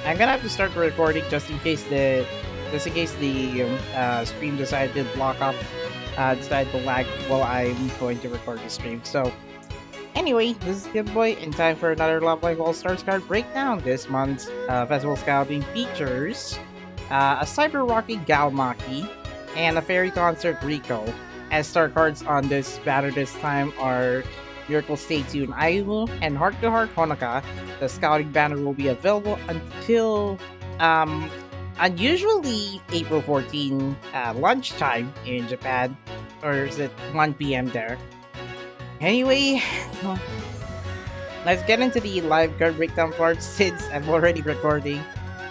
I'm gonna have to start recording just in case the stream decided to block up, decided to lag while I'm going to record the stream. So anyway, this is TinBoy, and time for another Love Live All Stars card breakdown. This month's festival scouting features a cyber rocking gal Maki and a fairy concert Riko. As star cards on this banner this time are Miracle Stay Tuned Ayumu and Heart to Heart Honoka. The scouting banner will be available until um unusually April 14 lunchtime in Japan, or is it 1 p.m. there? Anyway, let's get into the live card breakdown part since I'm already recording.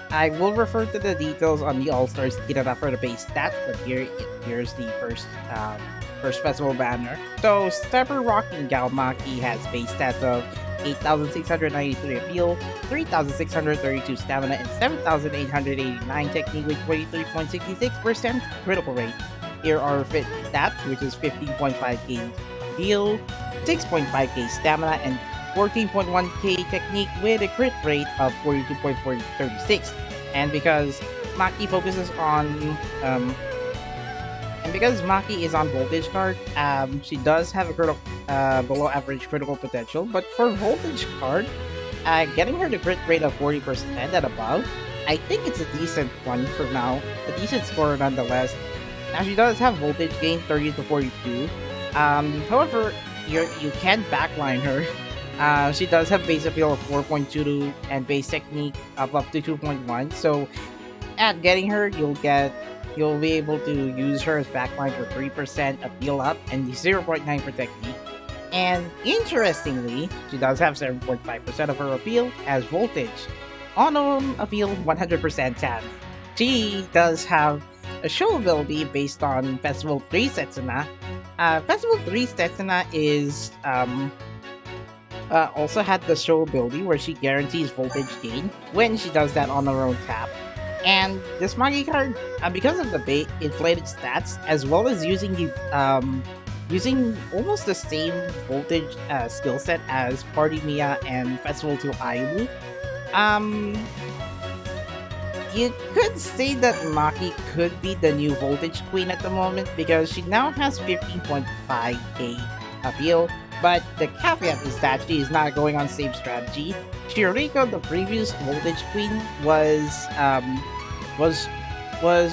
I will refer to the details on the All-Stars Kirara for the base stats, but here's the first festival banner. So Stepper Rocking Galmaki has base stats of 8,693 appeal, 3,632 stamina, and 7,889 technique with 23.66% critical rate. Here are fit stats, which is 15.5k heal, 6.5k stamina, and 14.1k technique with a crit rate of 42.436. And because Maki focuses on because Maki is on voltage card, she does have a below average critical potential. But for voltage card, getting her the crit rate of 40% and above, I think it's a decent one for now. A decent score nonetheless. Now she does have voltage gain 30 to 42. However, you can backline her. She does have base appeal of 4.22 and base technique of up to 2.1. So at getting her, you'll be able to use her as backline for 3% appeal up and 0.9 for technique. And interestingly, she does have 7.5% of her appeal as voltage. On appeal 100% chance. She does have a show ability based on Festival 3 Setsuna. Festival 3 Setsuna is also had the show ability where she guarantees voltage gain when she does that on her own tap. And this Magi card, because of the inflated stats, as well as using almost the same voltage skill set as Party Mia and Festival 2 Ayumu, you could say that Maki could be the new voltage queen at the moment because she now has 15.5k appeal. But the caveat is that she is not going on same strategy. Riko, the previous voltage queen, was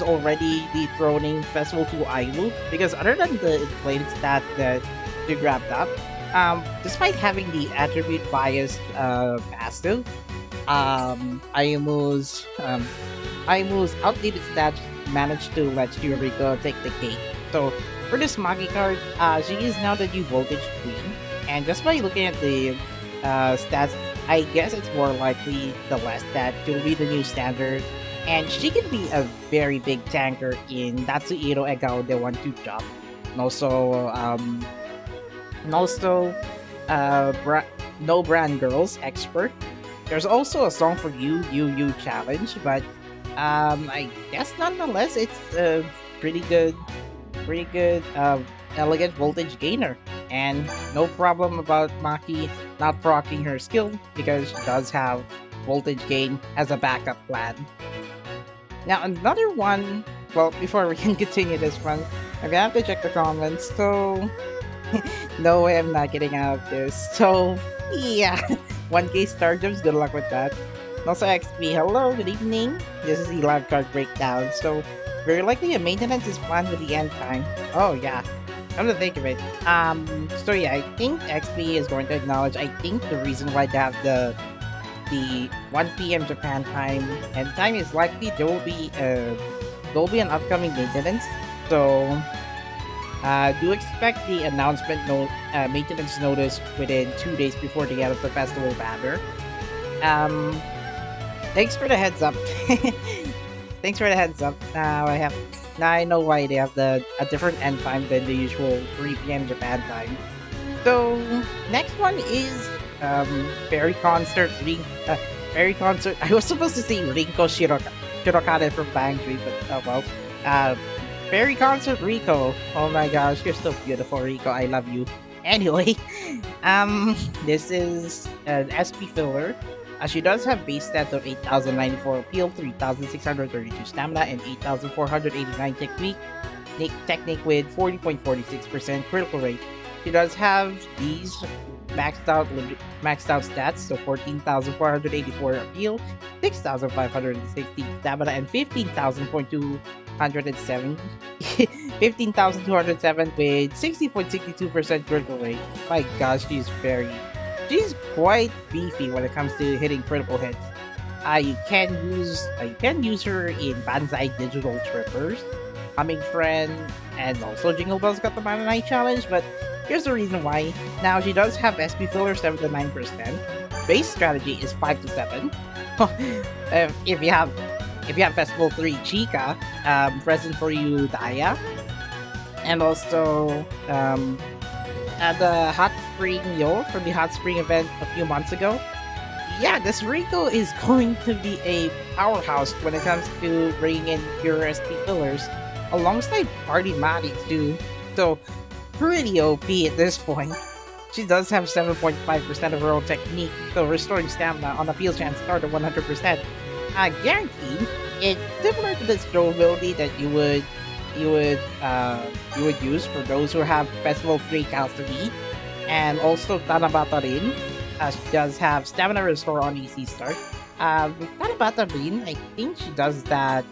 already dethroning Festival 2 Ayumu because other than the inflated stat that she grabbed up, despite having the attribute biased passive, Ayumu's outdated stats managed to let Riko take the cake. So for this Maki card, she is now the new voltage queen, and just by looking at the stats, I guess it's more likely the last that she'll be the new standard, and she can be a very big tanker in Natsuhiro Egao de 1-2 job, and also No Brand Girls expert. There's also a song for you challenge, but I guess nonetheless it's a pretty good elegant voltage gainer, and no problem about Maki not proccing her skill because she does have voltage gain as a backup plan. Now another one, well, before we can continue this one, I'm gonna have to check the comments. So no way I'm not getting out of this. So yeah, 1k star jumps, good luck with that. And also XP, hello, good evening. This is the live card breakdown. So very likely a maintenance is planned with the end time. Oh yeah, come to think of it. So yeah, I think XP is going to acknowledge. I think the reason why they have the 1 p.m. Japan time and time is likely there will be an upcoming maintenance. So do expect the maintenance notice within 2 days before the end of the festival banner. Thanks for the heads up. Thanks for the heads up. Now I know why they have a different end time than the usual 3 p.m. Japan time. So next one is Fairy Concert. Fairy Concert. I was supposed to say Rinko Shirokade from Bang Tree, but oh well. Fairy Concert Riko. Oh my gosh, you're so beautiful, Riko. I love you. Anyway, this is an SP filler. She does have base stats of 8,094 appeal, 3,632 stamina, and 8,489 technique with 40.46% critical rate. She does have these maxed out stats, so 14,484 appeal, 6,560 stamina, and 15,207 15,207 with 60.62% critical rate. My gosh, she's quite beefy when it comes to hitting critical hits. You can use her in Banzai Digital Trippers, Humming Friend, and also Jingle Bells got the Mana Night Challenge, but here's the reason why. Now, she does have SP filler 7 to 9%. Base strategy is 5 to 7. if you have Festival 3 Chica, present for you Daya, and also the Hot Spring Yo from the Hot Spring event a few months ago. Yeah, this Riko is going to be a powerhouse when it comes to bringing in pure SP fillers, alongside Party Maddie too. So pretty OP at this point. She does have 7.5% of her own technique, so restoring stamina on a field chance start at 100%. Guaranteed, it's similar to the throw ability that you would use for those who have Festival 3 Calcity, and also Tanabata Rin. She does have stamina restore on easy start. Tanabata Rin, I think she does that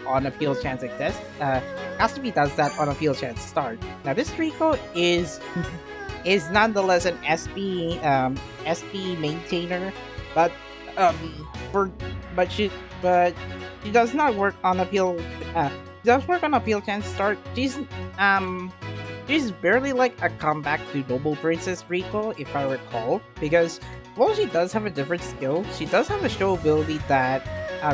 on a field chance exist. Calcity does that on a field chance start. Now this Riko is nonetheless an SP maintainer, but for but she does not work on a field. She does work on a field chance start. She's barely like a comeback to Noble Princess Riko, if I recall, because while she does have a different skill, she does have a show ability that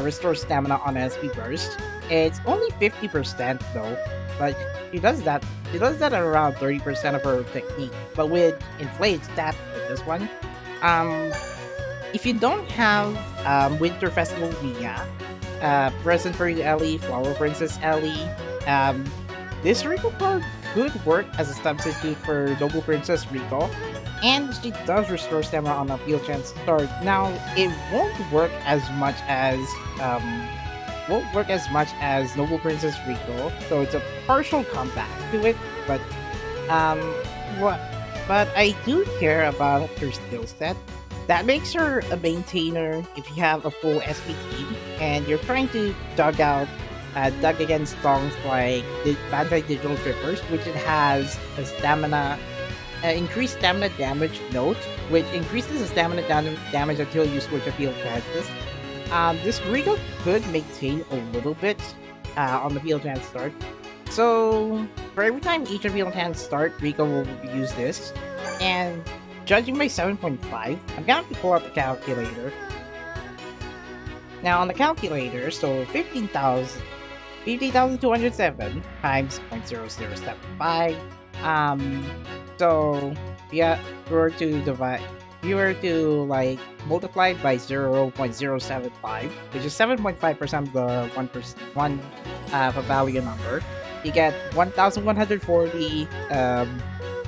restores stamina on SP burst. It's only 50% though, but she does that at around 30% of her technique. But with inflated stats with this one, if you don't have Winter Festival Mia, present for you Ellie, Flower Princess Ellie, this Riko card could work as a substitute for Noble Princess Riko, and she does restore stamina on a field chance start. Now, it won't work as much as Noble Princess Riko, so it's a partial comeback to it. But I do care about her skill set. That makes her a maintainer if you have a full SP team and you're trying to dug against songs like the Bandai Digital Trippers, which it has a stamina, increased stamina damage note, which increases the stamina damage until you switch a field chances. This Riko could maintain a little bit on the field chance start. So for every time each field chance start, Riko will use this. And judging by 7.5, I'm gonna have to pull out the calculator. Now on the calculator, so 50,207 times 0.0075. So yeah, if you were to like multiply it by 0.075, which is 7.5% of the 1% of a value number, you get 1,140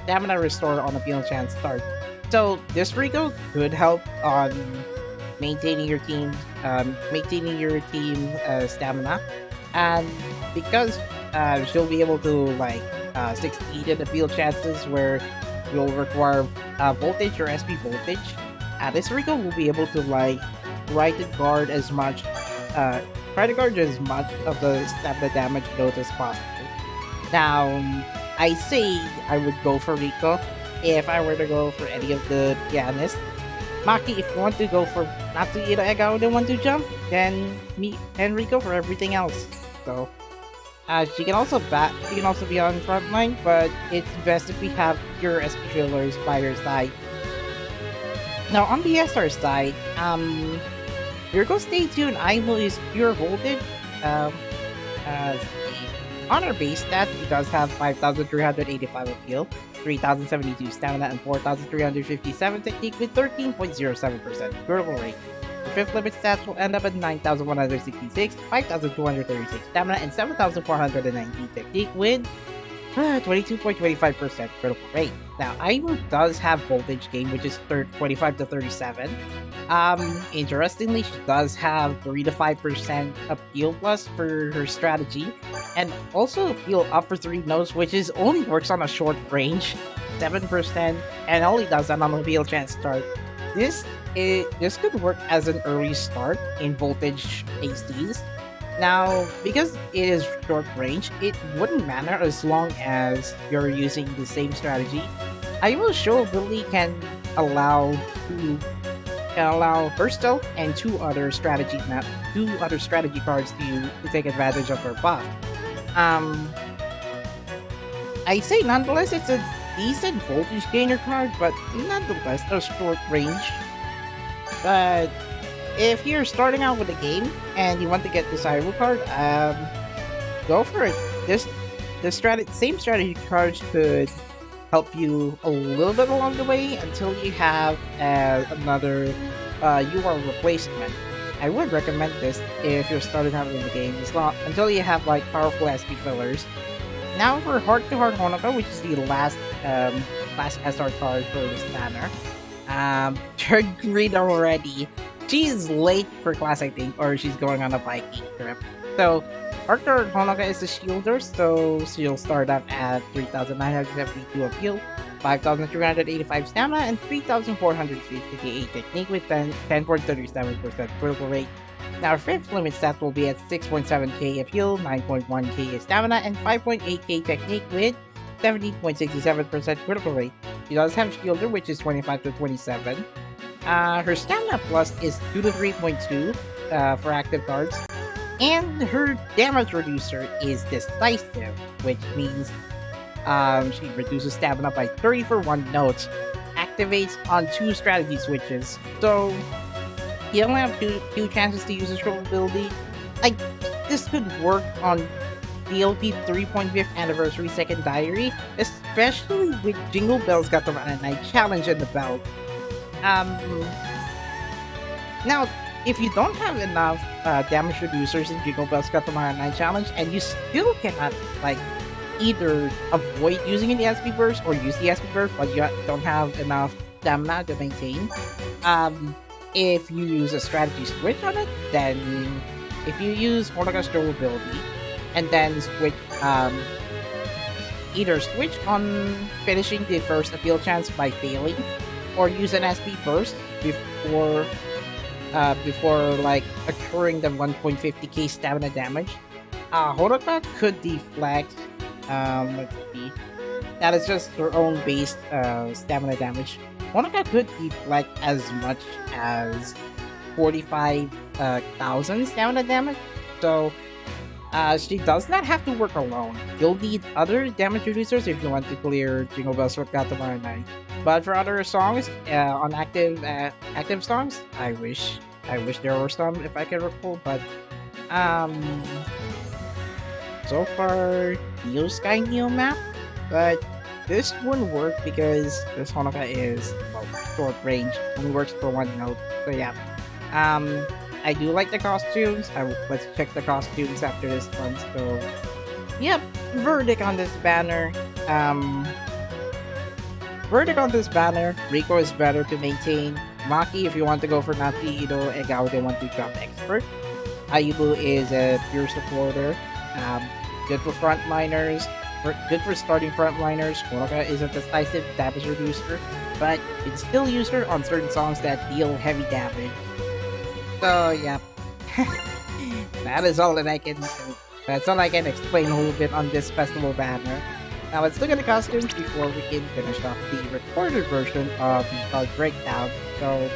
stamina restore on a field chance start. So this Riko could help on maintaining your team stamina, and because she'll be able to like succeed in the field chances where you'll require voltage or SP voltage, this Riko will be able to like try to guard as much of the stamina damage note as possible. Now, I say I would go for Riko if I were to go for any of the pianists. Maki, if you want to go for Natsuhiro Egao and want to jump, then me and Riko for everything else. So she can also be on frontline, but it's best if we have pure SP fillers by her side. Now on the SR side, Riko stay tuned. Ayumu is pure voltage. On her base stats, she does have 5,385 appeal, 3,072 stamina, and 4,357 technique with 13.07% critical rate. The fifth limit stats will end up at 9,166, 5,236 stamina, and 7,490 technique with 22.25% critical rate. Now, Ayumu does have voltage gain, which is 25 to 37. Interestingly, she does have 3 to 5% appeal plus for her strategy, and also appeal up for 3 nodes, which is only works on a short range, 7%, and only does that on appeal chance start. This could work as an early start in voltage ACs. Now, because it is short range, it wouldn't matter as long as you're using the same strategy. Ayumu's show ability to can allow her stealth and two other strategy cards to take advantage of her buff. Um, I say nonetheless it's a decent voltage gainer card, but nonetheless a short range. But if you're starting out with the game and you want to get this rival card, go for it. Same strategy cards could help you a little bit along the way until you have another UR replacement. I would recommend this if you're starting out in the game, until you have like powerful SP fillers. Now for Heart to Heart Honoka, which is the last SR card for this banner. Turned green already. She's late for class, I think, or she's going on a biking trip. So, Arthur Honoka is a shielder, so she'll start up at 3,972 appeal, 5,385 stamina, and 3,458 technique with 10.37% critical rate. Now, her fifth limit stat will be at 6.7k appeal, 9.1k stamina, and 5.8k technique with 70.67% critical rate. She does have shielder, which is 25 to 27. Her stamina plus is 2 to 3.2 for active cards. And her damage reducer is decisive, which means she reduces stamina by 30 for 1 note. Activates on 2 strategy switches. So you only have two chances to use a short ability. Like, this could work on DLP 3.5th Anniversary Second Diary, especially with Jingle Bells Got the Run at Night Challenge in the belt. Now, if you don't have enough damage reducers in Jingle Bells Got the Run at Night Challenge, and you still cannot, like, either avoid using the SP Burst or use the SP Burst, but you don't have enough stamina to maintain, if you use a strategy switch on it, then if you use Honoka's durability, and then switch, either switch on finishing the first appeal chance by failing, or use an SP burst before like occurring the 1.50k stamina damage. Honoka could deflect, let's see, that is just her own base stamina damage. Honoka could deflect as much as 45,000 stamina damage, so she does not have to work alone. You'll need other damage reducers if you want to clear Jingle Bells Got the Run at Night. But for other songs, on active songs, I wish there were some if I can recall. But so far, Neo Sky Neo map, but this wouldn't work because this Honoka is short range, only works for 1 note. So yeah, I do like the costumes. Let's check the costumes after this one. So, yep, verdict on this banner. Riko is better to maintain. Maki, if you want to go for Nazi Idol, and Gao, they want to jump expert. Ayumu is a pure supporter. Good for frontliners. Good for starting frontliners. Honoka is a decisive damage reducer, but you can still use her on certain songs that deal heavy damage. So yeah, that's all I can explain a little bit on this festival banner. Now let's look at the costumes before we can finish off the recorded version of the card breakdown. So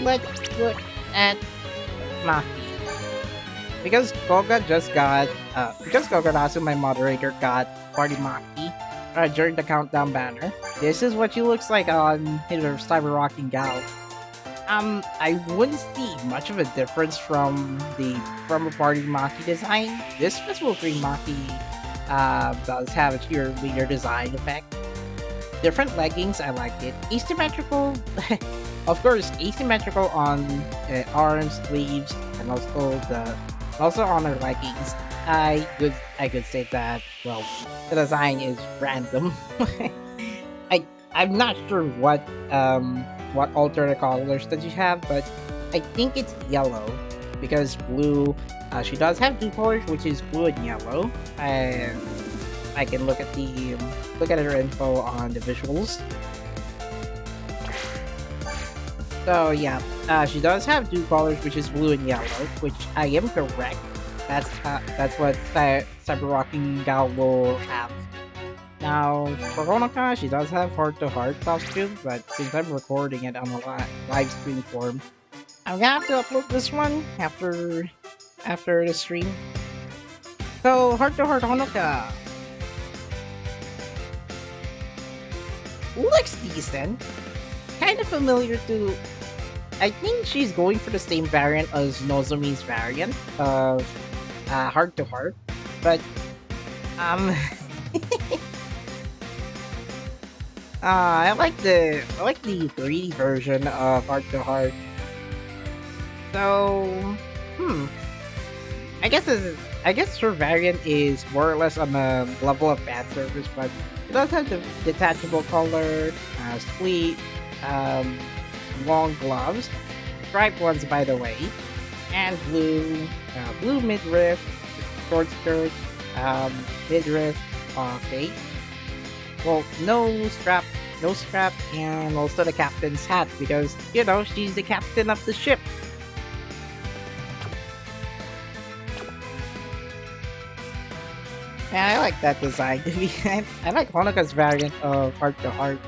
let's look at Maki. Because Goga Nasu, my moderator, got Party Maki during the countdown banner. This is what she looks like on her Cyber Rocking Gal. I wouldn't see much of a difference from a Party Maki design. This Festival 3 Maki does have a cheerleader design effect. Different leggings, I like it. Asymmetrical, of course, asymmetrical on arms, sleeves, and also the Also on her likings. I could say that, well, the design is random. I'm not sure what alternate colors that you have, but I think it's yellow because blue. She does have two colors, which is blue and yellow. And I can look at her info on the visuals. So yeah, she does have two colors, which is blue and yellow, which I am correct. That's what Cyber Rocking Gal will have. Now, for Honoka, she does have heart-to-heart costume, but since I'm recording it on a live stream form, I'm gonna have to upload this one after the stream. So, heart-to-heart Honoka looks decent, kind of familiar to. I think she's going for the same variant as Nozomi's variant of heart-to-heart, but um. I like the 3D version of Heart to Heart. So, I guess her variant is more or less on a level of fan service, but it does have the detachable color, sweet, long gloves, striped ones by the way, and blue midriff, short skirt, midriff, okay. Well, no strap, and also the captain's hat because, you know, she's the captain of the ship. Yeah, I like that design. I like Honoka's variant of Heart to Heart.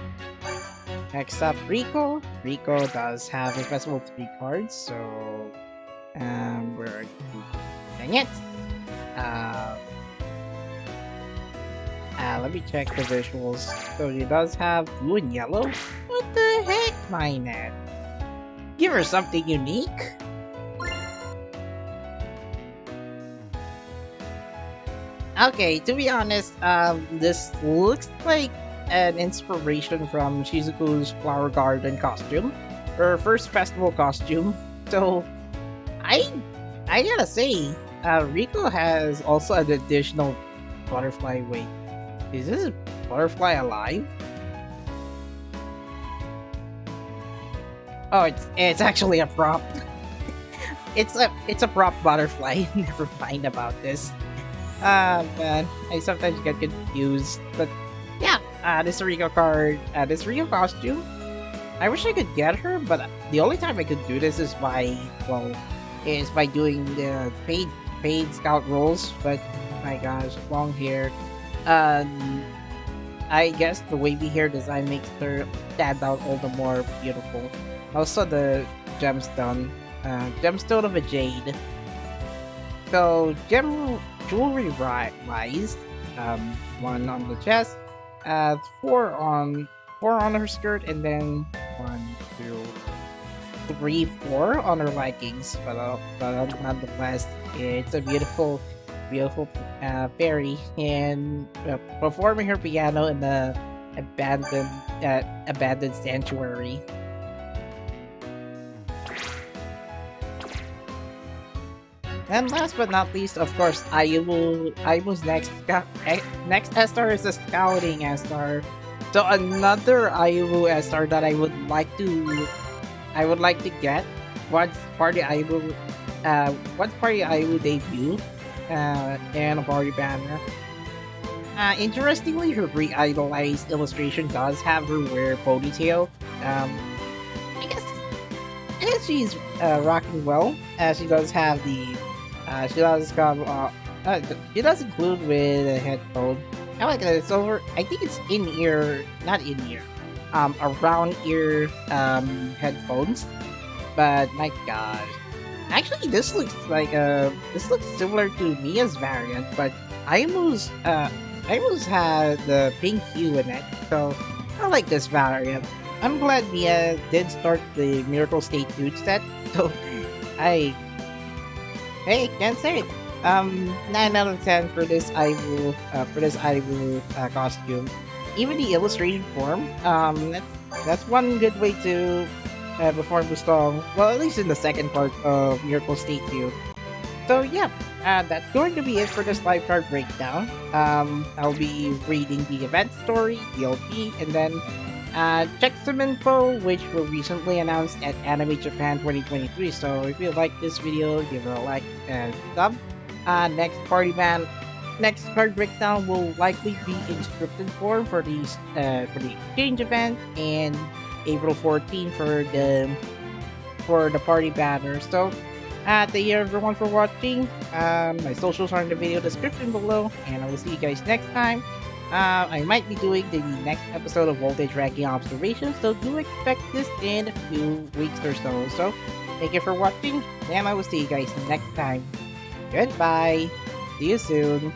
Next up, Riko. Riko does have a festival 3 cards, so we're dang it. Let me check the visuals. So she does have blue and yellow. What the heck, Minette? Give her something unique. Okay, to be honest, this looks like an inspiration from Shizuku's Flower Garden costume, her first festival costume. So, I gotta say, Riko has also an additional butterfly weight. Is this butterfly alive? Oh, it's actually a prop. it's a prop butterfly. Never mind about this. Man, I sometimes get confused. But yeah, this Riko card, this Riko costume. I wish I could get her, but the only time I could do this is by doing the paid scout roles. But my gosh, long hair. I guess the wavy hair design makes her stand out all the more beautiful. Also the gemstone of a jade. So jewelry wise, one on the chest, four on her skirt, and then 1, 2, 3, 4 on her likings. But nonetheless, it's a beautiful fairy and performing her piano in the abandoned sanctuary. And last but not least, of course, Ayumu's next S-star is the Scouting S-star. So another Ayumu S-star that I would like to get once Party Ayumu debut. And a party banner. Interestingly, her re-idolized illustration does have her wear ponytail. I guess she's rocking well. She does have she does include with a headphone. I like it. It's over. I think it's not in ear. Around ear headphones. But my gosh. Actually, this looks similar to Mia's variant, but Ayumu's had the pink hue in it, so I like this variant. I'm glad Mia did start the Miracle State Dude set, so can't say it. 9 out of 10 for this Ayumu costume. Even the illustration form, that's one good way to perform the song. Well, at least in the second part of Miracle State 2. So yeah, that's going to be it for this live card breakdown. I'll be reading the event story, the LP, and then check some info which were recently announced at Anime Japan 2023. So if you like this video, give it a like and sub. Next party band, next card breakdown will likely be in scripted form for the exchange event and April 14 for the party banner. So, thank you everyone for watching. My socials are in the video description below, and I will see you guys next time. I might be doing the next episode of Voltage Ranking Observations, so do expect this in a few weeks or so. So, thank you for watching, and I will see you guys next time. Goodbye. See you soon.